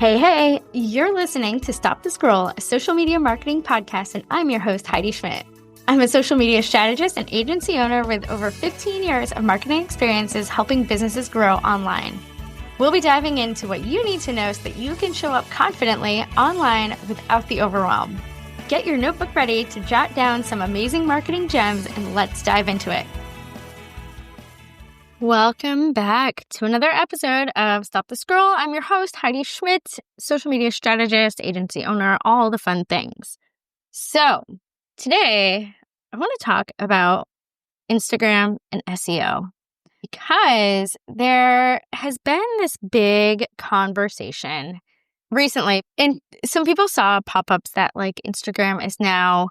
Hey, you're listening to Stop the Scroll, a social media marketing podcast, and I'm your host, Heidi Schmidt. I'm a social media strategist and agency owner with over 15 years of marketing experiences helping businesses grow online. We'll be diving into what you need to know so that you can show up confidently online without the overwhelm. Get your notebook ready to jot down some amazing marketing gems, and let's dive into it. Welcome back to another episode of Stop the Scroll. I'm your host, Heidi Schmidt, social media strategist, agency owner, all the fun things. So today I want to talk about Instagram and SEO because there has been this big conversation recently. And some people saw pop-ups that like Instagram is now,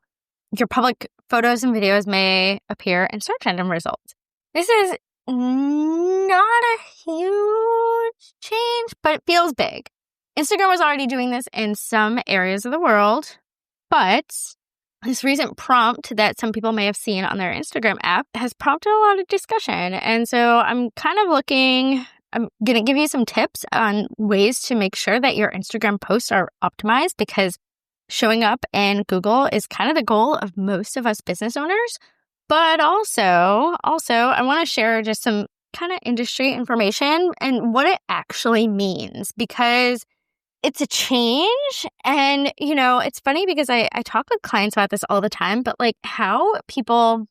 your public photos and videos may appear in search engine results. This is not a huge change, but it feels big. Instagram was already doing this in some areas of the world, but this recent prompt that some people may have seen on their Instagram app has prompted a lot of discussion. And so I'm going to give you some tips on ways to make sure that your Instagram posts are optimized, because showing up in Google is kind of the goal of most of us business owners. But also, I want to share just some kind of industry information and what it actually means, because it's a change. And, it's funny because I talk with clients about this all the time, but like how people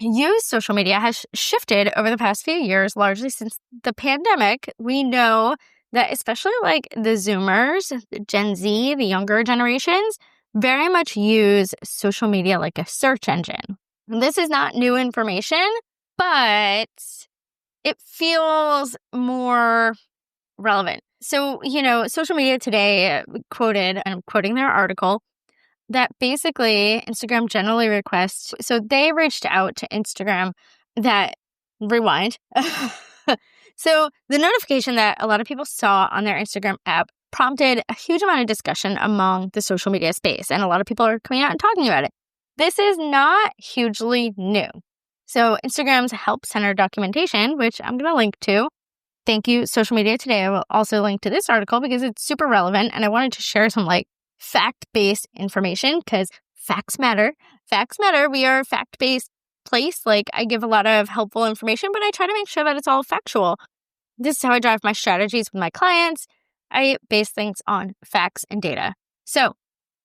use social media has shifted over the past few years, largely since the pandemic. We know that especially like the Zoomers, Gen Z, the younger generations, very much use social media like a search engine. This is not new information, but it feels more relevant. So, Social Media Today quoted, and I'm quoting their article, that basically Instagram generally requests, so they reached out to Instagram that, rewind. So the notification that a lot of people saw on their Instagram app prompted a huge amount of discussion among the social media space, and a lot of people are coming out and talking about it. This is not hugely new. So Instagram's Help Center documentation, which I'm going to link to. Thank you, Social Media Today. I will also link to this article because it's super relevant, and I wanted to share some fact-based information because facts matter. Facts matter. We are a fact-based place. I give a lot of helpful information, but I try to make sure that it's all factual. This is how I drive my strategies with my clients. I base things on facts and data. So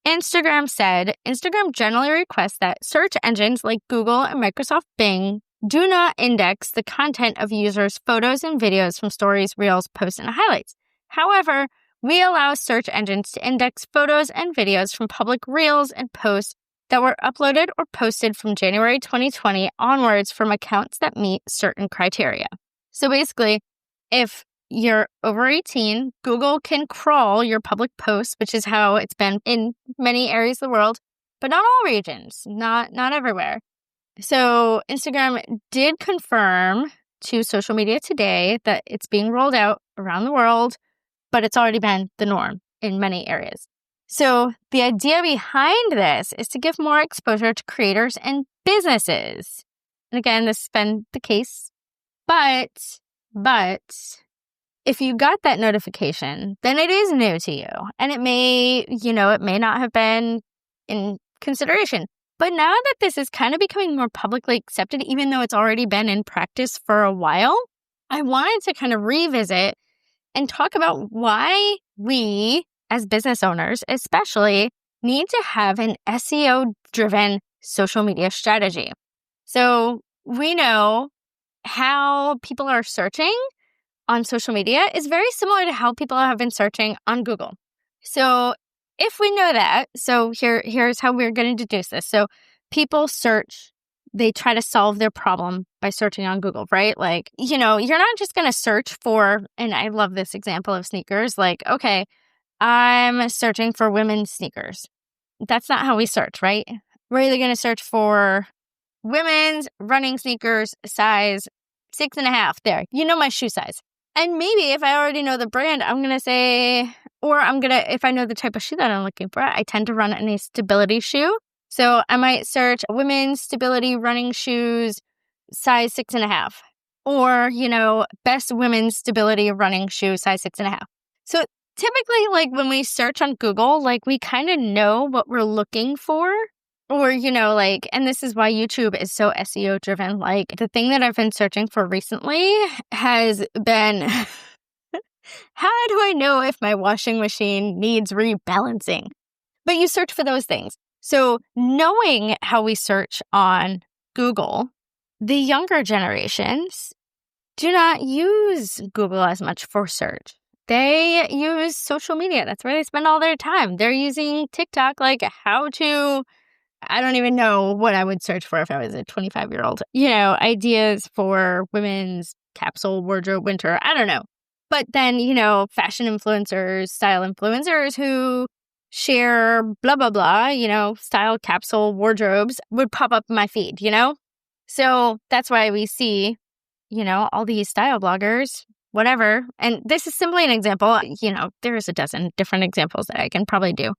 Instagram said, Instagram generally requests that search engines like Google and Microsoft Bing do not index the content of users' photos and videos from stories, reels, posts, and highlights. However, we allow search engines to index photos and videos from public reels and posts that were uploaded or posted from January 2020 onwards from accounts that meet certain criteria. So basically, if you're over 18, Google can crawl your public posts, which is how it's been in many areas of the world, but not all regions, not everywhere. So Instagram did confirm to Social Media Today that it's being rolled out around the world, but it's already been the norm in many areas. So the idea behind this is to give more exposure to creators and businesses. And again, this has been the case, but if you got that notification, then it is new to you. And it may not have been in consideration. But now that this is kind of becoming more publicly accepted, even though it's already been in practice for a while, I wanted to kind of revisit and talk about why we, as business owners especially, need to have an SEO-driven social media strategy. So we know how people are searching on social media is very similar to how people have been searching on Google. So if we know that, so here's how we're going to deduce this. So people search, they try to solve their problem by searching on Google, right? You're not just going to search for, and I love this example of sneakers, okay, I'm searching for women's sneakers. That's not how we search, right? We're either going to search for women's running sneakers, size 6.5. There, my shoe size. And maybe if I already know the brand, I'm going to say, if I know the type of shoe that I'm looking for, I tend to run in a stability shoe. So I might search women's stability running shoes, size 6.5. Or, best women's stability running shoe, size 6.5. So typically, like, when we search on Google, like, we kind of know what we're looking for. Or, like, and this is why YouTube is so SEO driven. Like, the thing that I've been searching for recently has been, how do I know if my washing machine needs rebalancing? But you search for those things. So knowing how we search on Google, the younger generations do not use Google as much for search. They use social media. That's where they spend all their time. They're using TikTok, like I don't even know what I would search for if I was a 25-year-old. Ideas for women's capsule wardrobe winter. I don't know. But then, fashion influencers, style influencers who share blah, blah, blah, style capsule wardrobes would pop up in my feed, So that's why we see, all these style bloggers, whatever. And this is simply an example. There's a dozen different examples that I can probably do.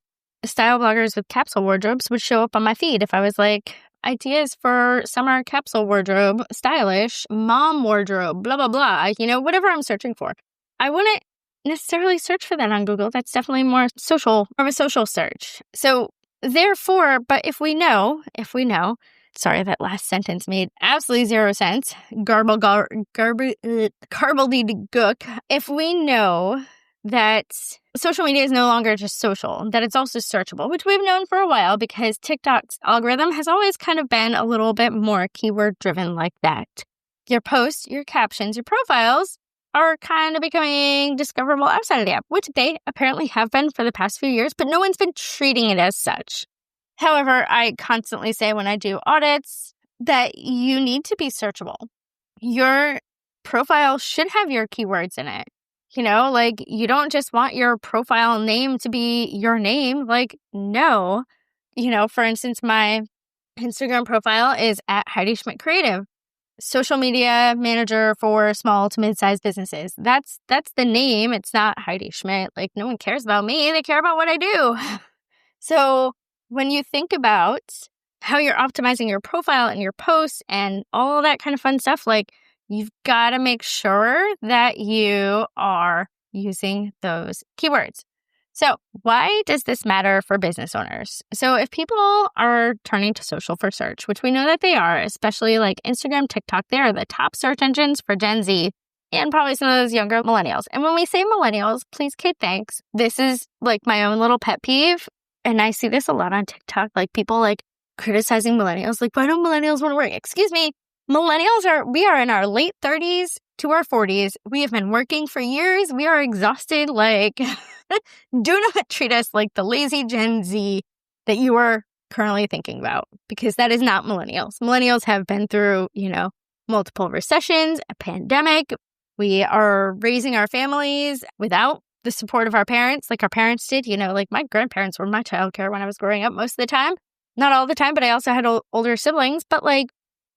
Style bloggers with capsule wardrobes would show up on my feed if I was like, ideas for summer capsule wardrobe, stylish, mom wardrobe, blah, blah, blah, whatever I'm searching for. I wouldn't necessarily search for that on Google. That's definitely more of a social search. So therefore, but if we know, sorry, that last sentence made absolutely zero sense. Garbledy gook. If we know that social media is no longer just social, that it's also searchable, which we've known for a while because TikTok's algorithm has always kind of been a little bit more keyword driven like that. Your posts, your captions, your profiles are kind of becoming discoverable outside of the app, which they apparently have been for the past few years, but no one's been treating it as such. However, I constantly say when I do audits that you need to be searchable. Your profile should have your keywords in it. Like, you don't just want your profile name to be your name. Like, no. For instance, my Instagram profile is at Heidi Schmidt Creative, social media manager for small to mid-sized businesses. That's the name. It's not Heidi Schmidt. Like, no one cares about me. They care about what I do. So when you think about how you're optimizing your profile and your posts and all that kind of fun stuff, like, you've got to make sure that you are using those keywords. So why does this matter for business owners? So if people are turning to social for search, which we know that they are, especially like Instagram, TikTok, they are the top search engines for Gen Z and probably some of those younger millennials. And when we say millennials, please, Kate, thanks. This is like my own little pet peeve. And I see this a lot on TikTok, like people like criticizing millennials. Like, why don't millennials want to work? Excuse me. We are in our late 30s to our 40s. We have been working for years. We are exhausted. Like, do not treat us like the lazy Gen Z that you are currently thinking about, because that is not millennials. Millennials have been through, multiple recessions, a pandemic. We are raising our families without the support of our parents, like our parents did. Like my grandparents were my childcare when I was growing up most of the time. Not all the time, but I also had older siblings. But like,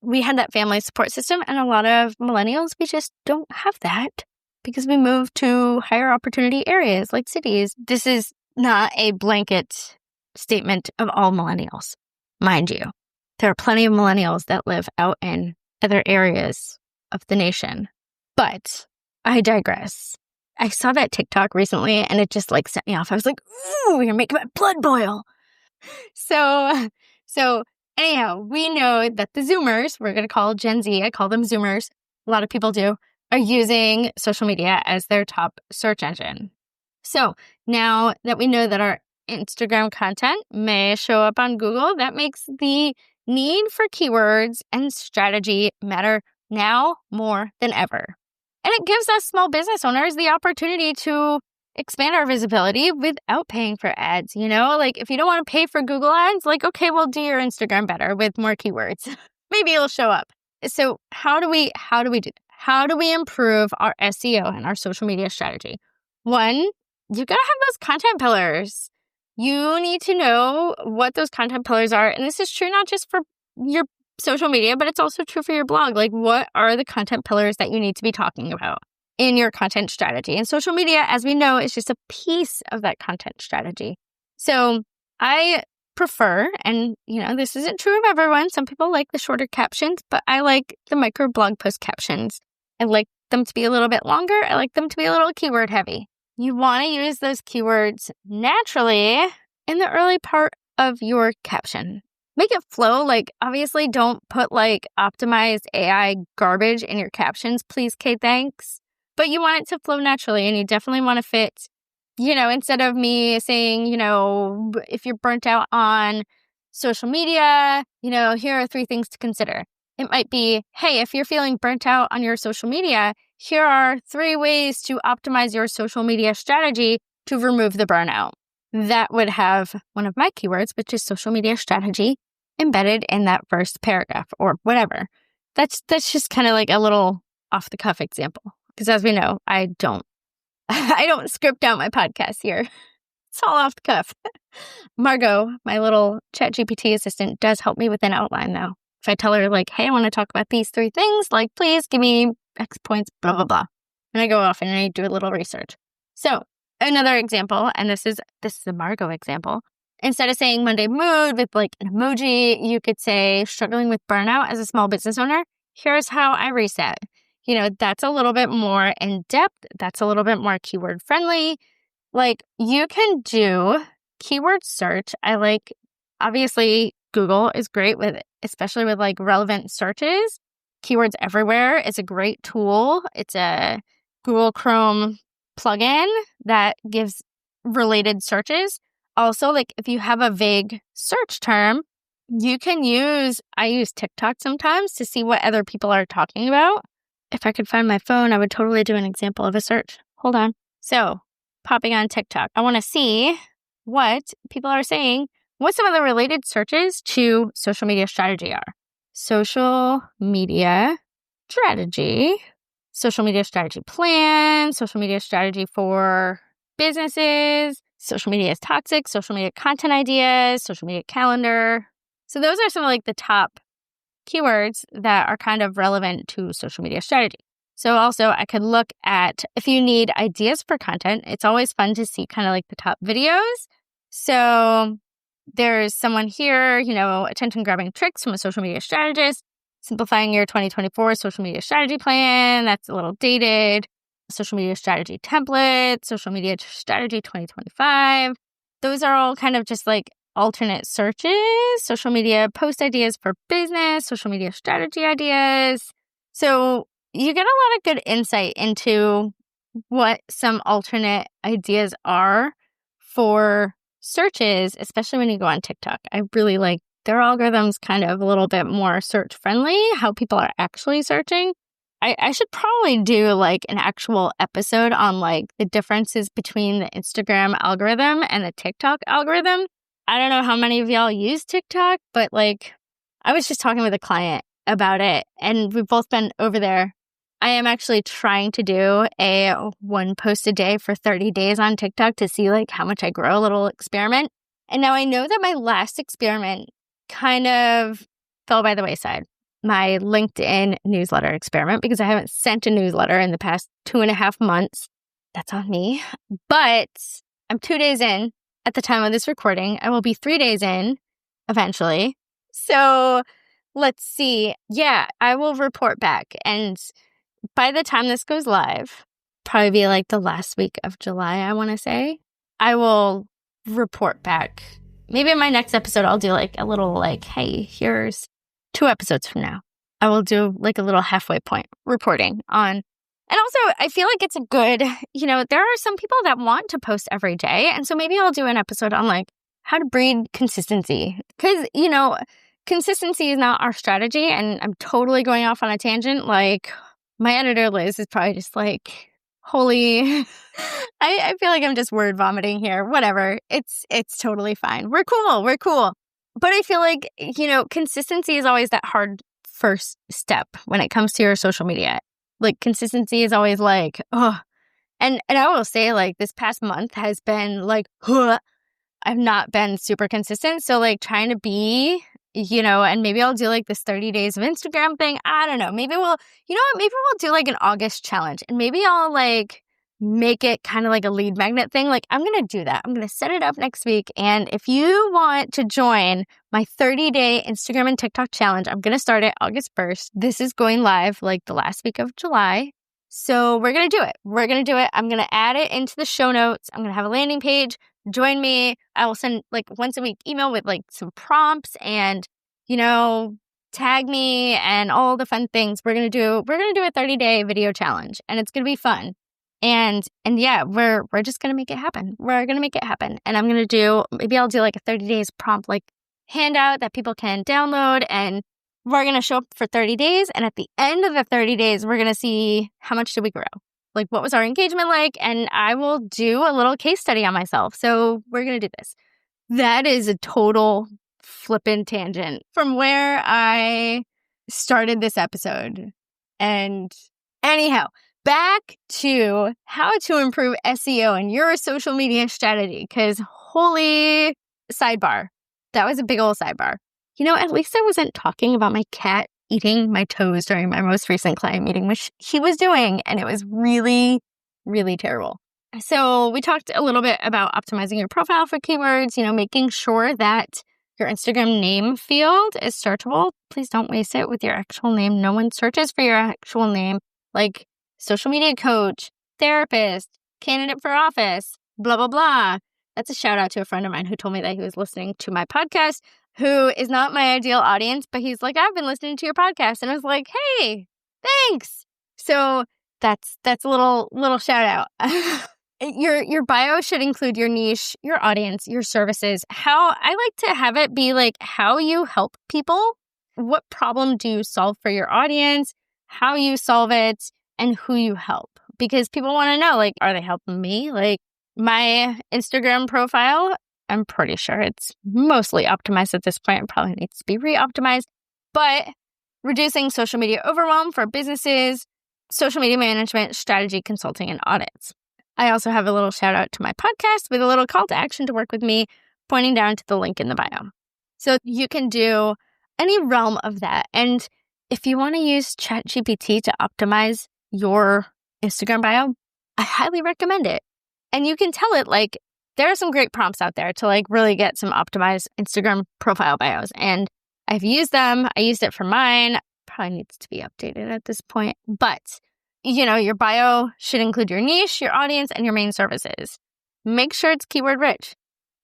we had that family support system, and a lot of millennials, we just don't have that because we moved to higher opportunity areas like cities. This is not a blanket statement of all millennials, mind you. There are plenty of millennials that live out in other areas of the nation. But I digress. I saw that TikTok recently, and it just like set me off. I was like, ooh, you're making my blood boil. So anyhow, we know that the Zoomers, we're going to call Gen Z, I call them Zoomers, a lot of people do, are using social media as their top search engine. So now that we know that our Instagram content may show up on Google, that makes the need for keywords and strategy matter now more than ever. And it gives us small business owners the opportunity to expand our visibility without paying for ads. Like if you don't want to pay for Google ads, like, okay, well, do your Instagram better with more keywords. Maybe it'll show up. So how do we do that? How do we improve our SEO and our social media strategy? One, you got to have those content pillars. You need to know what those content pillars are. And this is true not just for your social media, but it's also true for your blog. Like, what are the content pillars that you need to be talking about in your content strategy? And social media, as we know, is just a piece of that content strategy. So I prefer, and this isn't true of everyone. Some people like the shorter captions, but I like the micro blog post captions. I like them to be a little bit longer. I like them to be a little keyword heavy. you want to use those keywords naturally in the early part of your caption. Make it flow. Like, obviously, don't put like optimized AI garbage in your captions, please, Kate, thanks. But you want it to flow naturally, and you definitely want to fit, instead of me saying, if you're burnt out on social media, here are 3 things to consider. It might be, hey, if you're feeling burnt out on your social media, here are 3 ways to optimize your social media strategy to remove the burnout. That would have one of my keywords, which is social media strategy, embedded in that first paragraph or whatever. That's just kind of like a little off the cuff example. Because as we know, I don't script out my podcast here. It's all off the cuff. Margot, my little ChatGPT assistant, does help me with an outline though. If I tell her like, hey, I want to talk about these 3 things, like, please give me X points, blah, blah, blah. And I go off and I do a little research. So another example, and this is a Margot example. Instead of saying Monday mood with like an emoji, you could say struggling with burnout as a small business owner. Here's how I reset. That's a little bit more in depth. That's a little bit more keyword friendly. Like, you can do keyword search. Obviously, Google is great especially with like relevant searches. Keywords Everywhere is a great tool. It's a Google Chrome plugin that gives related searches. Also, like, if you have a vague search term, I use TikTok sometimes to see what other people are talking about. If I could find my phone, I would totally do an example of a search. Hold on. So, popping on TikTok, I want to see what people are saying, what some of the related searches to social media strategy are. Social media strategy, social media strategy plan, social media strategy for businesses, social media is toxic, social media content ideas, social media calendar. So those are some of like the top keywords that are kind of relevant to social media strategy. So also I could look at, if you need ideas for content, it's always fun to see kind of like the top videos. So there's someone here, attention grabbing tricks from a social media strategist, simplifying your 2024 social media strategy plan. That's a little dated. Social media strategy template, social media strategy 2025. Those are all kind of just like alternate searches, social media post ideas for business, social media strategy ideas. So you get a lot of good insight into what some alternate ideas are for searches, especially when you go on TikTok. I really like their algorithms kind of a little bit more search friendly, how people are actually searching. I should probably do like an actual episode on like the differences between the Instagram algorithm and the TikTok algorithm. I don't know how many of y'all use TikTok, but like I was just talking with a client about it and we've both been over there. I am actually trying to do a 1 post a day for 30 days on TikTok to see like how much I grow, a little experiment. And now I know that my last experiment kind of fell by the wayside. My LinkedIn newsletter experiment, because I haven't sent a newsletter in the past 2.5 months. That's on me. But I'm 2 days in at the time of this recording. I will be 3 days in eventually. So let's see. Yeah, I will report back. And by the time this goes live, probably be like the last week of July, I want to say, I will report back. Maybe in my next episode, I'll do like a little like, hey, here's 2 episodes from now. I will do like a little halfway point reporting on. And also, I feel like it's a good, there are some people that want to post every day. And so maybe I'll do an episode on like how to breed consistency. Because, consistency is not our strategy. And I'm totally going off on a tangent. Like my editor, Liz, is probably just like, holy, I feel like I'm just word vomiting here. Whatever. It's totally fine. We're cool. But I feel like, consistency is always that hard first step when it comes to your social media. Like consistency is always like, oh, and I will say like this past month has been like, I've not been super consistent. So like trying to be, and maybe I'll do like this 30 days of Instagram thing. I don't know. Maybe we'll do like an August challenge and maybe I'll like make it kind of like a lead magnet thing. Like I'm going to do that. I'm going to set it up next week. And if you want to join my 30-day Instagram and TikTok challenge, I'm going to start it August 1st. This is going live like the last week of July. So we're going to do it. We're going to do it. I'm going to add it into the show notes. I'm going to have a landing page. Join me. I will send like once a week email with like some prompts and, tag me and all the fun things. We're going to do a 30-day video challenge, and it's going to be fun. And yeah, we're just going to make it happen. We're going to make it happen. And maybe I'll do like a 30 days prompt like handout that people can download, and we're going to show up for 30 days. And at the end of the 30 days, we're going to see how much did we grow? Like, what was our engagement like? And I will do a little case study on myself. So we're going to do this. That is a total flippin' tangent from where I started this episode. And anyhow, back to how to improve SEO and your social media strategy. Because holy sidebar, that was a big old sidebar. At least I wasn't talking about my cat eating my toes during my most recent client meeting, which he was doing. And it was really, really terrible. So we talked a little bit about optimizing your profile for keywords, making sure that your Instagram name field is searchable. Please don't waste it with your actual name. No one searches for your actual name. Like social media coach, therapist, candidate for office, blah, blah, blah. That's a shout out to a friend of mine who told me that he was listening to my podcast, who is not my ideal audience, but he's like, I've been listening to your podcast. And I was like, hey, thanks. So that's a little shout out. Your bio should include your niche, your audience, your services. How I like to have it be like how you help people. What problem do you solve for your audience? How you solve it, and who you help. Because people want to know, like, are they helping me? Like my Instagram profile, I'm pretty sure it's mostly optimized at this point. It probably needs to be re-optimized. But reducing social media overwhelm for businesses, social media management, strategy, consulting, and audits. I also have a little shout out to my podcast with a little call to action to work with me, pointing down to the link in the bio. So you can do any realm of that. And if you want to use ChatGPT to optimize your Instagram bio, I highly recommend it. And you can tell it, like, there are some great prompts out there to like really get some optimized Instagram profile bios. And I've used them. I used it for mine. Probably needs to be updated at this point. But your bio should include your niche, your audience, and your main services. Make sure it's keyword rich.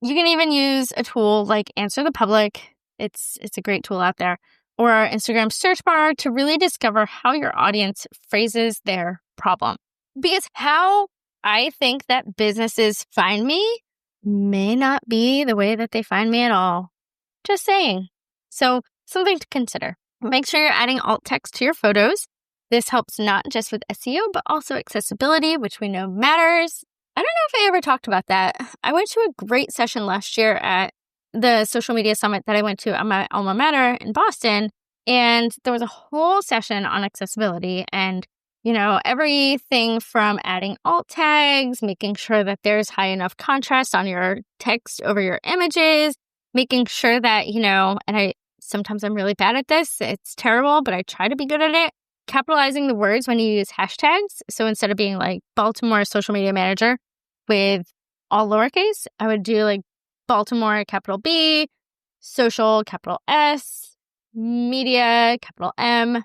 You can even use a tool like Answer the Public. It's a great tool out there. Or Instagram search bar to really discover how your audience phrases their problem. Because how I think that businesses find me may not be the way that they find me at all. Just saying. So something to consider. Make sure you're adding alt text to your photos. This helps not just with SEO, but also accessibility, which we know matters. I don't know if I ever talked about that. I went to a great session last year at the social media summit that I went to on my alma mater in Boston. And there was a whole session on accessibility and, everything from adding alt tags, making sure that there's high enough contrast on your text over your images, making sure that, and sometimes I'm really bad at this. It's terrible, but I try to be good at it. Capitalizing the words when you use hashtags. So instead of being like Baltimore social media manager with all lowercase, I would do like Baltimore capital B, social capital S, media capital M,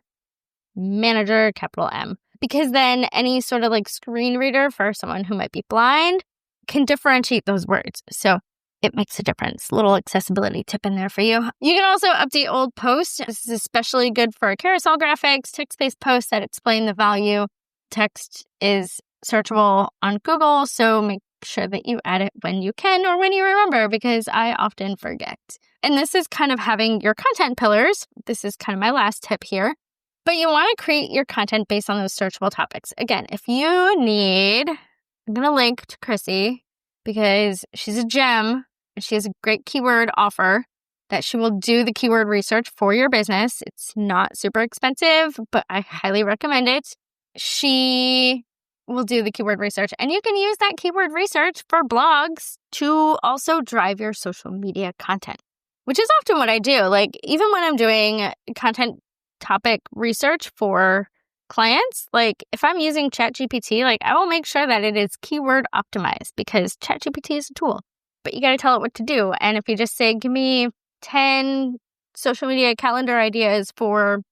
manager capital M. Because then any sort of like screen reader for someone who might be blind can differentiate those words. So it makes a difference. Little accessibility tip in there for you. You can also update old posts. This is especially good for carousel graphics, text-based posts that explain the value. Text is searchable on Google, so make sure that you add it when you can or when you remember, because I often forget. And this is kind of having your content pillars. This is kind of my last tip here. But you want to create your content based on those searchable topics. Again, if you need, I'm going to link to Chrissy because she's a gem. She has a great keyword offer that she will do the keyword research for your business. It's not super expensive, but I highly recommend it. She will do the keyword research, and you can use that keyword research for blogs to also drive your social media content, which is often what I do. Like, even when I'm doing content topic research for clients, like if I'm using ChatGPT, like I will make sure that it is keyword optimized because ChatGPT is a tool. But you got to tell it what to do. And if you just say, give me 10 social media calendar ideas for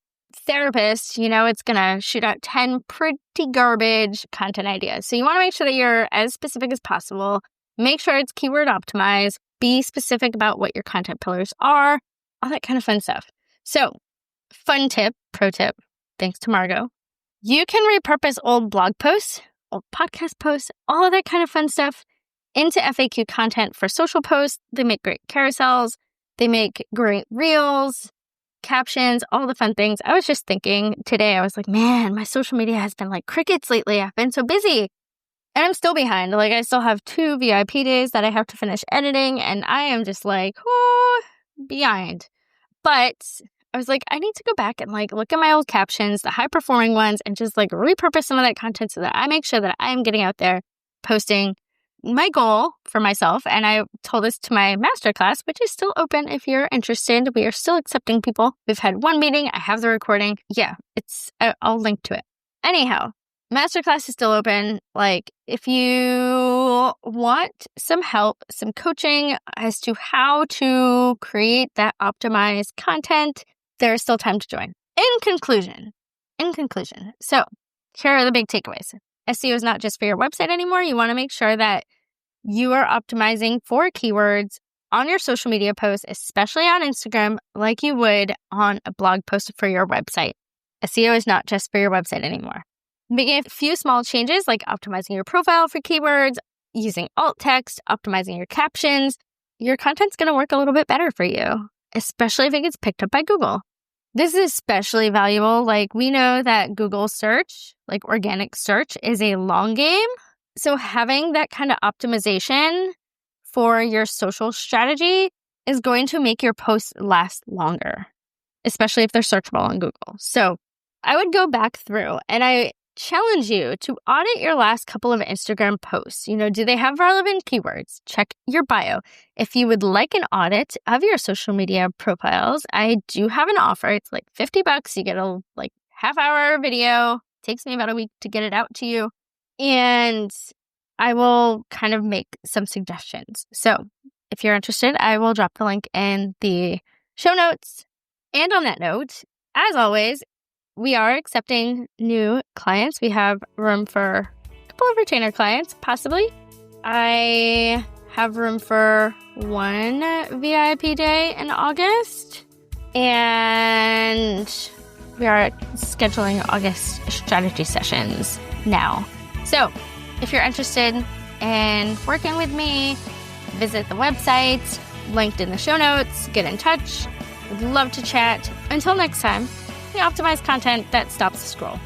therapist, it's going to shoot out 10 pretty garbage content ideas. So you want to make sure that you're as specific as possible. Make sure it's keyword optimized. Be specific about what your content pillars are, all that kind of fun stuff. So, pro tip, thanks to Margot. You can repurpose old blog posts, old podcast posts, all of that kind of fun stuff into FAQ content for social posts. They make great carousels. They make great reels, captions, all the fun things. I was just thinking today, I was like, man, my social media has been like crickets lately. I've been so busy. And I'm still behind. Like, I still have 2 VIP days that I have to finish editing. And I am just like, behind. But I was like, I need to go back and like look at my old captions, the high performing ones, and just like repurpose some of that content so that I make sure that I am getting out there posting. My goal for myself, and I told this to my masterclass, which is still open if you're interested. We are still accepting people. We've had 1 meeting. I have the recording. Yeah, I'll link to it. Anyhow, masterclass is still open. Like, if you want some help, some coaching as to how to create that optimized content, there's still time to join. In conclusion, so here are the big takeaways. SEO is not just for your website anymore. You want to make sure that you are optimizing for keywords on your social media posts, especially on Instagram, like you would on a blog post for your website. SEO is not just for your website anymore. Making a few small changes like optimizing your profile for keywords, using alt text, optimizing your captions, your content's going to work a little bit better for you, especially if it gets picked up by Google. This is especially valuable. Like, we know that Google search, like organic search, is a long game. So having that kind of optimization for your social strategy is going to make your posts last longer, especially if they're searchable on Google. So I would go back through and I challenge you to audit your last couple of Instagram posts. Do they have relevant keywords? Check your bio. If you would like an audit of your social media profiles, I do have an offer. It's like $50. You get a half-hour video. Takes me about a week to get it out to you. And I will kind of make some suggestions. So if you're interested, I will drop the link in the show notes. And on that note, as always, we are accepting new clients. We have room for a couple of retainer clients, possibly. I have room for 1 VIP day in August. And we are scheduling August strategy sessions now. So if you're interested in working with me, visit the website, linked in the show notes, get in touch. Would love to chat. Until next time, we optimize content that stops the scroll.